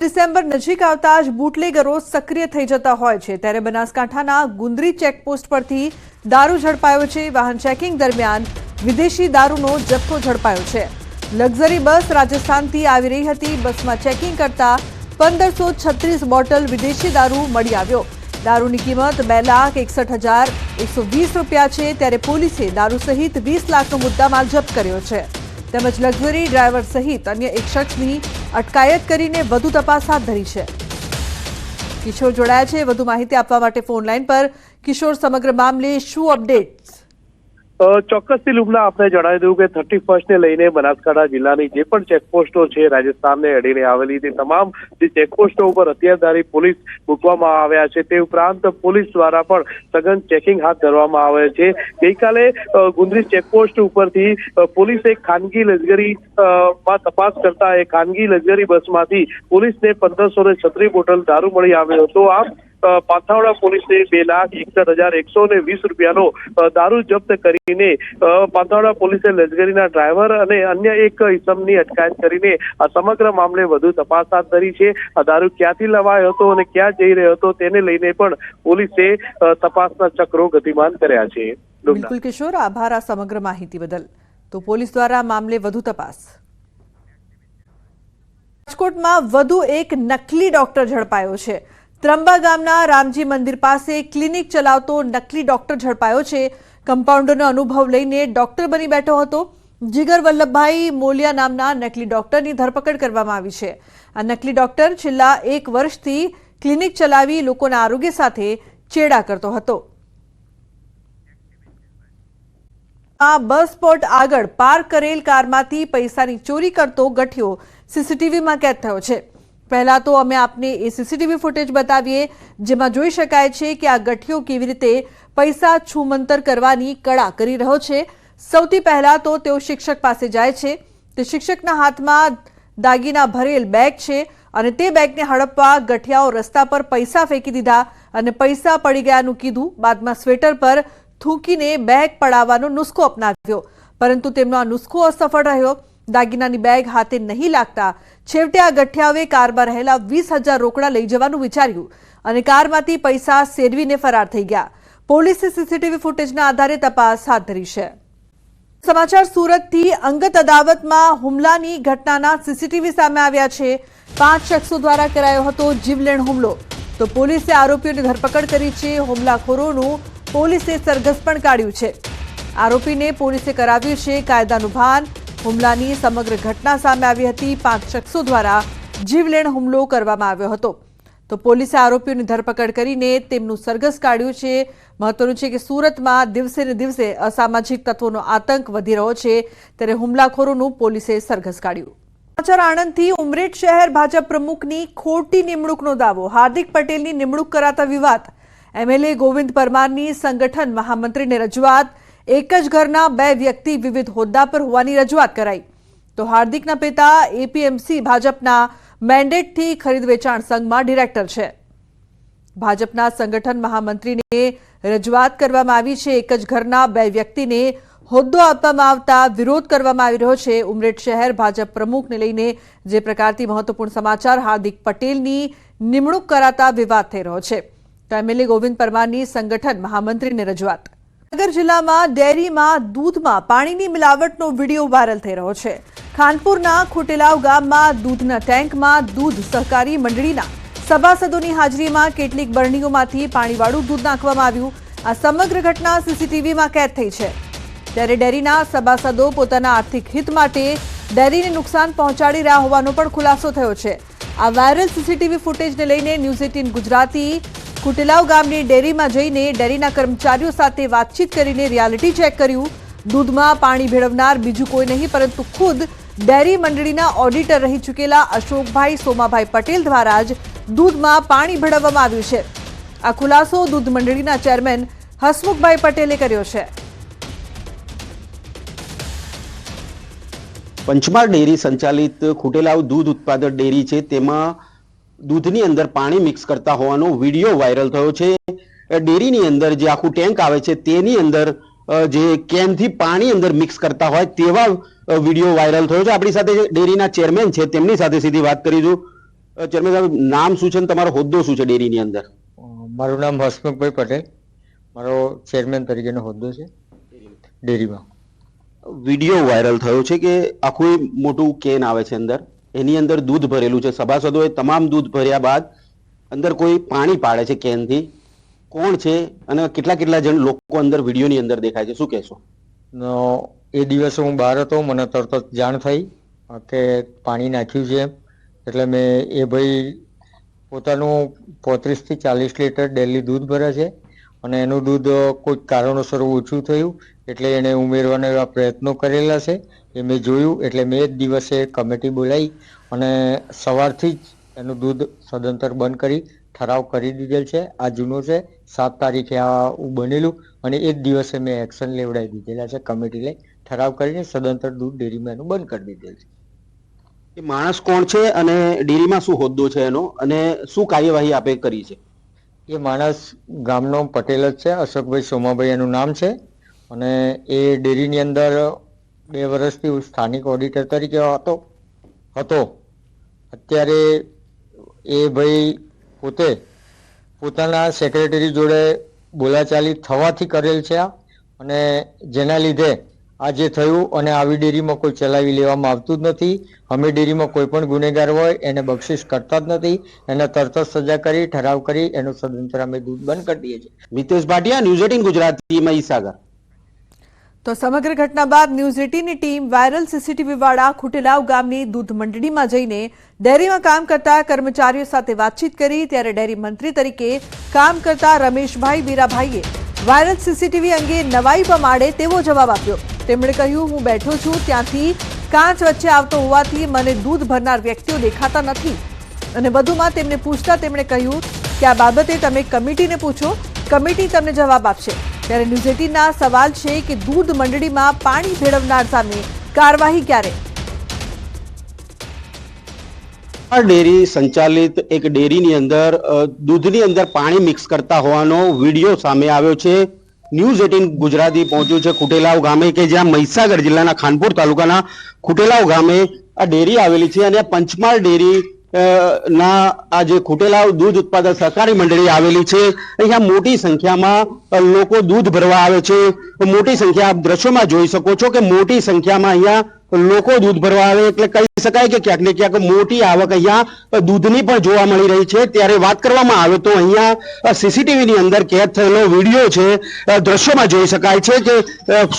December નજીક આવતા જ બુટલેગરો સક્રિય થઈ જતા હોય છે ત્યારે બનાસકાંઠાના ગુંદરી ચેકપોસ્ટ પરથી દારૂ ઝડપાયો છે। વાહન ચેકિંગ દરમિયાન વિદેશી દારૂનો જથ્થો ઝડપાયો છે। લક્ઝરી બસ રાજસ્થાનથી આવી રહી હતી। બસમાં ચેકિંગ કરતા 1536 બોટલ વિદેશી દારૂ મળી આવ્યો। દારૂની કિંમત 2,61,120 રૂપિયા છે ત્યારે પોલીસે દારૂ સહિત 20 લાખનો મુદ્દામાલ જપ્ત કર્યો છે। તેમજ લક્ઝરી ડ્રાઈવર સહિત અન્ય એક શખ્સની અટકાયત કરીને વધુ તપાસ હાથ ધરી છે। કિશોર જોડાયા છે વધુ માહિતી આપવા માટે ફોન લાઈન પર। કિશોર, સમગ્ર મામલે શું અપડેટ્સ? ચોક્કસથી લુબના આપણે જણાવી દઉં કે 31 ને લઈને બનાસકાંઠા જિલ્લાની જે પણ ચેકપોસ્ટો છે રાજસ્થાનને અડીને આવેલી તે તમામ જે ચેકપોસ્ટો ઉપર હથિયારધારી પોલીસ મૂકવામાં આવ્યા છે। તે ઉપરાંત પોલીસ દ્વારા પણ સઘન ચેકિંગ હાથ ધરવામાં આવે છે। ગઈકાલે ગુંદરી ચેકપોસ્ટ ઉપરથી પોલીસે ખાનગી લક્ઝરી માં તપાસ કરતા એ ખાનગી લક્ઝરી બસમાંથી પોલીસને 1536 બોટલ દારૂ મળી આવ્યો હતો। આમ પાથાવડા પોલીસે 2,61,120 રૂપિયાનો દારૂ જપ્ત કરીને પાથાવડા પોલીસે લશ્કરીના ડ્રાઈવર અને અન્ય એક ઇસમની અટકાયત કરીને આ સમગ્ર મામલે વધુ તપાસ હાથ ધરી છે। આ દારૂ ક્યાંથી લવાયો હતો અને ક્યાં જઈ રહ્યો હતો તેને લઈને પણ પોલીસે તપાસના ચક્રો ગતિમાન કર્યા છે। બિલકુલ કિશોર, આભાર આ સમગ્ર માહિતી બદલ। તો પોલીસ દ્વારા મામલે વધુ તપાસ। રાજકોટમાં વધુ એક નકલી ડોક્ટર ઝડપાયો છે। ત્રંબા ગામના રામજી મંદિર પાસે ક્લિનિક ચલાવતો નકલી ડોક્ટર ઝડપાયો છે। કમ્પાઉન્ડરનો અનુભવ લઈને ડોક્ટર બની બેઠો હતો। જીગર વલ્લભભાઈ મોલિયા નામના નકલી ડોક્ટરની ધરપકડ કરવામાં આવી છે। આ નકલી ડોક્ટર છેલ્લા 1 વર્ષથી ક્લિનિક ચલાવી લોકોના આરોગ્ય સાથે ચેડા કરતો હતો। આ બસ સ્પોટ આગળ પાર્ક કરેલ કારમાંથી પૈસાની ચોરી કરતો ગઠિયો સીસીટીવીમાં કેદ થયો છે। પહેલા તો અમે આપને એ સીસીટીવી ફૂટેજ બતાવીએ જેમાં જોઈ શકાય છે કે આ ગઠિયો કેવી રીતે પૈસા છૂમંતર કરવાની કળા કરી રહ્યો છે। સૌથી પહેલા તો તેઓ શિક્ષક પાસે જાય છે। તે શિક્ષકના હાથમાં દાગીના ભરેલ બેગ છે અને તે બેગને હડપવા ગઠિયાઓ રસ્તા પર પૈસા ફેંકી દીધા અને પૈસા પડી ગયાનું કીધું। બાદમાં સ્વેટર પર થૂંકીને બેગ પડાવવાનો નુસ્ખો અપનાવ્યો, પરંતુ તેમનો આ નુસ્ખો અસફળ રહ્યો। દાગીનાની બેગ હાથે નહીં લાગતા છેવટે આ ગઠિયાઓએ કારમાં રહેલા 20,000 રોકડા લઈ જવાનું વિચાર્યું અને કારમાંથી પૈસા સેરવીને ફરાર થઈ ગયા। પોલીસે સીસીટીવી ફૂટેજના આધારે તપાસ હાથ ધરી છે। સમાચાર સુરતથી અંગત અદાવતમાં હુમલાની ઘટનાના સીસીટીવી સામે આવ્યા છે। 5 શખ્સો દ્વારા કરાયો હતો જીવલેણ હુમલો, તો પોલીસે આરોપીઓની ધરપકડ કરી છે। હુમલાખોરોનું પોલીસે સરઘસ પણ કાઢ્યું છે। આરોપીને પોલીસે કરાવ્યું છે કાયદાનું ભાન। હુમલાની સમગ્ર ઘટના સામે આવી હતી। 5 શખ્સો દ્વારા જીવલેણ હુમલો કરવામાં આવ્યો હતો, તો પોલીસે આરોપીઓની ધરપકડ કરીને તેમનું સરઘસ કાઢ્યું છે। મહત્વનું છે કે સુરતમાં દિવસે ને દિવસે અસામાજિક તત્વોનો આતંક વધી રહ્યો છે ત્યારે હુમલાખોરોનું પોલીસે સરઘસ કાઢ્યું। સમાચાર આણંદથી ઉમરેઠ શહેર ભાજપ પ્રમુખની ખોટી નિમણૂકનો દાવો। હાર્દિક પટેલની નિમણૂક કરાતા વિવાદ। એમએલએ ગોવિંદ પરમારની સંગઠન મહામંત્રીને રજૂઆત। એક જ ઘરના 2 વ્યક્તિ વિવિધ હોદ્દા પર હોવાની રજૂઆત કરાઈ, તો હાર્દિકના પિતા એપીએમસી ભાજપના મેન્ડેટથી ખરીદ વેચાણ સંઘમાં ડિરેક્ટર છે। ભાજપના સંગઠન મહામંત્રીને રજૂઆત કરવામાં આવી છે। એક જ ઘરના 2 વ્યક્તિને હોદ્દો આપવામાં આવતા વિરોધ કરવામાં આવી રહ્યો છે। ઉમરેઠ શહેર ભાજપ પ્રમુખને લઈને જે પ્રકારથી મહત્વપૂર્ણ સમાચાર। હાર્દિક પટેલની નિમણૂક કરાતા વિવાદ થઈ રહ્યો છે, તો એમએલએ ગોવિંદ પરમારની સંગઠન મહામંત્રીને રજૂઆત। નગર જિલ્લામાં ડેરીમાં દૂધમાં પાણીની મિલાવટનો વિડીયો વાયરલ થઈ રહ્યો છે। ખાનપુરના ખોટેલાવ ગામમાં દૂધના ટેન્કમાં દૂધ સહકારી મંડળીના સભાસદોની હાજરીમાં કેટલીક બરણીઓમાંથી પાણીવાળું દૂધ નાખવામાં આવ્યું। આ સમગ્ર ઘટના સીસીટીવીમાં કેદ થઈ છે, ત્યારે ડેરીના સભાસદો પોતાના આર્થિક હિત માટે ડેરીને નુકસાન પહોંચાડી રહ્યા હોવાનો પણ ખુલાસો થયો છે। આ વાયરલ સીસીટીવી ફૂટેજને લઈને ન્યૂઝ 18 ગુજરાતી ખોટેલાવ ગામની ડેરીમાં જઈને ડેરીના કર્મચારીઓ સાથે વાતચીત કરીને રિયાલિટી ચેક કર્યું। દૂધમાં પાણી ભેળવનાર બીજું કોઈ નહીં પરંતુ ખુદ ડેરી મંડળીના ઓડિટર રહી ચૂકેલા અશોકભાઈ સોમાભાઈ પટેલ દ્વારા જ દૂધમાં પાણી ભેળવવામાં આવ્યું છે। આ ખુલાસો દૂધ મંડળીના ચેરમેન હસમુખભાઈ પટેલે કર્યો છે। પંચમહાલ ડેરી સંચાલિત ખોટેલાવ દૂધ ઉત્પાદક ડેરી છે, તેમાં દૂધની અંદર પાણી મિક્સ કરતા હોવાનો વિડીયો વાયરલ થયો છે। ડેરીની અંદર જે આખું ટેન્ક આવે છે તેની અંદર જે કેનથી પાણી અંદર મિક્સ કરતા હોય તેવા વિડીયો વાયરલ થયો છે। આપણી સાથે ડેરીના ચેરમેન છે તેમની સાથે સીધી વાત કરીશું। ચેરમેન સાહેબ, નામ શું છે અને તમારો હોદ્દો શું છે ડેરીની અંદર? મારું નામ હસમુખભાઈ પટેલ, મારો ચેરમેન તરીકેનો હોદ્દો છે ડેરીમાં. વિડીયો વાયરલ થયો છે કે આખું મોટું કેન આવે છે, અંદર એની અંદર દૂધ ભરેલું છે, સભાસદોએ તમામ દૂધ ભર્યા બાદ અંદર કોઈ પાણી પાડે છે કેનથી. કોણ છે અને કેટલા કેટલા જણ લોકો અંદર વિડીયોની અંદર દેખાય છે, શું કહેશો? એ દિવસે હું બહાર હતો, મને તરત જ જાણ થઈ કે પાણી નાખ્યું છે, એટલે મેં એ ભાઈ પોતાનું 35 થી 40 લીટર ડેલી દૂધ ભરે છે અને એનું દૂધ કોઈક કારણોસર ઓછું થયું એટલે એને ઉમેરવાના એવા પ્રયત્નો કરેલા છે. એ મેં જોયું એટલે મેં જ દિવસે કમિટી બોલાવી અને સવારથી જ એનું દૂધ સદંતર બંધ કરી ઠરાવ કરી દીધેલ છે. આ જૂનો છે, 7 તારીખે આ બનેલું અને એ જ દિવસે મેં એક્શન લેવડાવી દીધેલા છે. કમિટી લઈ ઠરાવ કરીને સદંતર દૂધ ડેરીમાં એનું બંધ કરી દીધેલ છે. એ માણસ કોણ છે અને ડેરીમાં શું હોદ્દો છે એનો અને શું કાર્યવાહી આપે કરી છે? એ માણસ ગામનો પટેલ જ છે, અશોકભાઈ સોમાભાઈ એનું નામ છે અને એ ડેરીની અંદર 2 વર્ષથી સ્થાનિક ઓડિટર તરીકે હતો. અત્યારે એ ભાઈ પોતે પોતાના સેક્રેટરી જોડે બોલાચાલી થવાથી કરેલ છે આ, અને જેના લીધે આ જે થયું અને આવી ડેરીમાં કોઈ ચલાવી લેવામાં આવતું જ નથી. અમે ડેરીમાં કોઈ પણ ગુનેગાર હોય એને બક્ષિસ કરતા જ નથી. એને તરત જ સજા કરી ઠરાવ કરી એનું સદંતર અમે દૂધ બંધ કરી દઈએ છીએ. મિતેશ ભાટિયા, ન્યૂઝ 18 ગુજરાતી, મહીસાગર. તો સમગ્ર ઘટના બાદ ન્યૂઝ 18ની ટીમ વાયરલ સીસીટીવી વાળા ખુટેલાવ ગામની દૂધ મંડળીમાં જઈને ડેરીમાં કામ કરતા કર્મચારીઓ સાથે વાતચીત કરી. ત્યારે ડેરી મંત્રી તરીકે કામ કરતા રમેશભાઈ વીરાભાઈએ વાયરલ સીસીટીવી અંગે નવાઈ પમાડે તેવો જવાબ આપ્યો. તેમણે કહ્યું, હું બેઠો છું ત્યાંથી કાંચ વચ્ચે આવતો હોવાથી મને દૂધ ભરનાર વ્યક્તિઓ દેખાતા નથી. અને વધુમાં તેમને પૂછતા તેમણે કહ્યું કે આ બાબતે તમે કમિટીને પૂછો, કમિટી તમને જવાબ આપશે. ત્યારે ન્યૂઝ 18ના સવાલ છે કે દૂધ મંડળીમાં પાણી ભેળવનાર સામે કાર્યવાહી ક્યારે? આ ડેરી સંચાલિત એક ડેરીની અંદર દૂધની અંદર પાણી મિક્સ કરતા હોવાનો વિડીયો સામે આવ્યો છે. ન્યૂઝ 18 ગુજરાતી પહોંચ્યું છે ખુટેલાવ ગામે, કે જ્યાં મહીસાગર જિલ્લાના ખાનપુર તાલુકાના ખુટેલાવ ગામે આ ડેરી આવેલી છે અને પંચમહાલ ડેરી ના આ જે ખુટેલાવ દૂધ ઉત્પાદક સહકારી મંડળી આવેલી છે. અહીંયા મોટી સંખ્યામાં લોકો દૂધ ભરવા આવે છે. મોટી સંખ્યા આપ દ્રશ્યોમાં જોઈ શકો છો કે મોટી સંખ્યામાં અહીંયા લોકો દૂધ ભરવા આવે એટલે કહી શકાય કે ક્યાંક ને ક્યાંક મોટી આવક અહીંયા દૂધની પણ જોવા મળી રહી છે. ત્યારે વાત કરવામાં આવે તો અહીંયા સીસીટીવીની અંદર કેદ થયેલો વિડીયો છે, દ્રશ્યોમાં જોઈ શકાય છે કે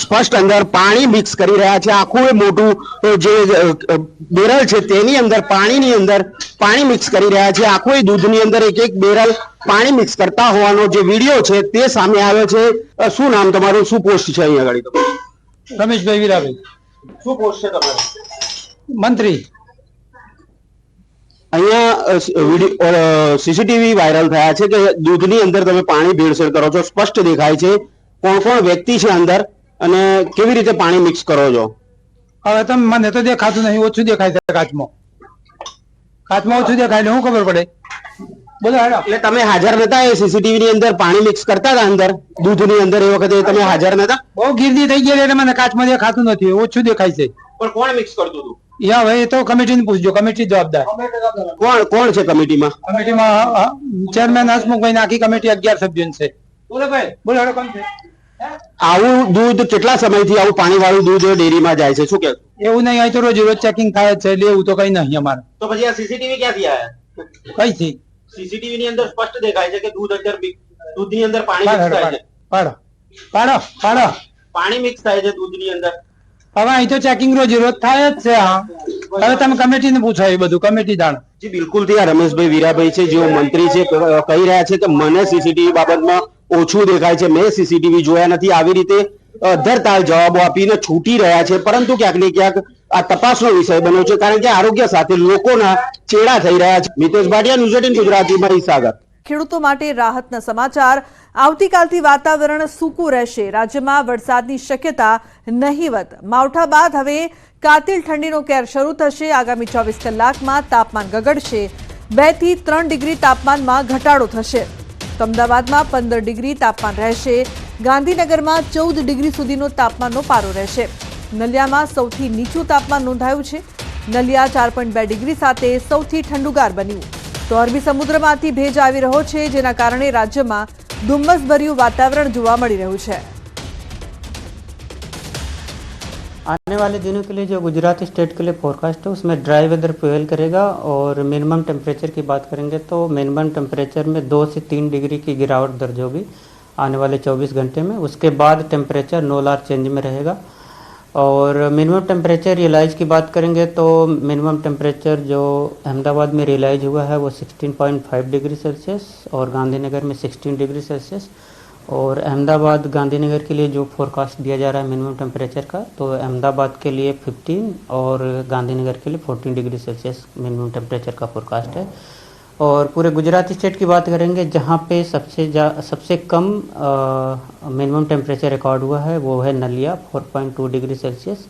સ્પષ્ટ અંદર પાણી મિક્સ કરી રહ્યા છે. આખું એ મોટું જે બેરલ છે તેની અંદર પાણીની અંદર પાણી મિક્સ કરી રહ્યા છે. આખું દૂધની અંદર એક એક બેરલ પાણી મિક્સ કરતા હોવાનો જે વિડીયો છે તે સામે આવ્યો છે. શું નામ તમારું, શું પોસ્ટ છે અહીંયા આગળ? રમેશભાઈ વીરાભાઈ. શું પોસ્ટ છે તમારું? મંત્રી. અહીંયા સીસીટીવી વાયરલ થયા છે કે દૂધની અંદર તમે પાણી ભેળસેળ કરો છો, સ્પષ્ટ દેખાય છે. કોણ કોણ વ્યક્તિ છે અંદર અને કેવી રીતે પાણી મિક્સ કરો છો? હવે તમે મને તો દેખાતું નહીં, ઓછું દેખાય છે કાચમાં. કાચમાં ઓછું દેખાય એટલે શું ખબર પડે? બોલો હેડો. એટલે તમે હાજર નતા એ સીસીટીવી ની અંદર પાણી મિક્સ કરતા હતા અંદર દૂધની અંદર, એ વખતે તમે હાજર નતા? બહુ ગીર્દી થઈ ગઈ એટલે મને કાચમાં દેખાતું નથી, ઓછું દેખાય છે. પણ કોણ મિક્સ કરતું હતું? યા ભાઈ, તો કમિટીને પૂછજો, કમિટી જવાબદાર. કોણ કોણ છે કમિટીમાં? કમિટીમાં ચેરમેન હસમુખભાઈ, આખી કમિટી 11 સભ્યોની છે. બોલો ભાઈ, બોલો હેડો. કોણ છે? આવું દૂધ કેટલા સમયથી આવું પાણી વાળું દૂધ ડેરીમાં જાય છે, શું કે? એવું નહીં, અહીં તો રોજ રોજ ચેકિંગ થાય છે એટલે એવું તો કઈ નહીં અમારે. તો પછી આ સીસીટીવી ક્યાંથી આવ્યા? કઈ થી? સીસીટીવી ની અંદર સ્પષ્ટ દેખાય છે કે દૂધની અંદર પાણી મિક્સ થાય છે. પાડો પાડો પાડો. પાણી મિક્સ થાય છે દૂધની અંદર. હવે અહીં તો ચેકિંગ રોજ રોજ થાય જ છે. હા, હવે તમે કમિટીને પૂછો, એ બધું કમિટી જાણે. જી બિલકુલ થી આ રમેશભાઈ વીરાભાઈ છે, જેઓ મંત્રી છે, કહી રહ્યા છે કે મને સીસીટીવી બાબતમાં ઓછું દેખાય છે, મેં સીસીટીવી જોયા નથી. આવી રીતે અધરતાલ જવાબો આપીને છૂટી રહ્યા છે. પરંતુ ક્યાંક ને ક્યાંક આ તપાસનો વિષય બન્યો છે, કારણ કે આરોગ્ય સાથે લોકોના ચેડા થઈ રહ્યા છે. મિતેશ ભાટિયા, ન્યૂઝ 18 ગુજરાતી, મહીસાગર. ખેડૂતો માટે રાહતના સમાચાર. આવતીકાલથી વાતાવરણ સૂકું રહેશે. રાજ્યમાં વરસાદની શક્યતા નહીવત. માવઠા બાદ હવે કાતિલ ઠંડીનો કેર શરૂ થશે. આગામી 24 કલાકમાં તાપમાન ગગડશે. 2 થી 3 ડિગ્રી તાપમાનમાં ઘટાડો થશે. અમદાવાદમાં 15 ડિગ્રી તાપમાન રહેશે. ગાંધીનગરમાં 14 ડિગ્રી સુધીનો તાપમાનનો પારો રહેશે. નલિયામાં સૌથી નીચું તાપમાન નોંધાયું છે. નલિયા 4.2 ડિગ્રી સાથે સૌથી ઠંડુગાર બન્યું. તો અરબી સમુદ્રમાંથી ભેજ આવી રહ્યો છે, જેના કારણે રાજ્યમાં ધુમ્મસભર્યું વાતાવરણ જોવા મળી રહ્યું છે. आने वाले दिनों के लिए जो गुजरात स्टेट के लिए फोरकास्ट है उसमें ड्राई वेदर प्रिवेल करेगा और मिनिमम टेम्परेचर की बात करेंगे तो मिनिमम टेम्परेचर में 2 से 3 डिग्री की गिरावट दर्ज होगी आने वाले 24 घंटे में. उसके बाद टेम्परेचर नो लार्ज चेंज में रहेगा. और मिनिमम टेम्परेचर रियलाइज की बात करेंगे तो मिनिमम टेम्परेचर जो अहमदाबाद में रियलाइज हुआ है वो 16.5 डिग्री सेल्सियस और गांधीनगर में 16 डिग्री सेल्सियस. और अहमदाबाद गांधीनगर के लिए जो फोरकास्ट दिया जा रहा है मिनिमम टेम्परेचर का, तो अहमदाबाद के लिए 15 और गांधीनगर के लिए 14 डिग्री सेल्सियस मिनिमम टेम्परेचर का फोरकास्ट है. और पूरे गुजरात स्टेट की बात करेंगे जहाँ पे सबसे कम मिनिमम टेम्परेचर रिकॉर्ड हुआ है वो है नलिया 4.2 डिग्री सेल्सियस.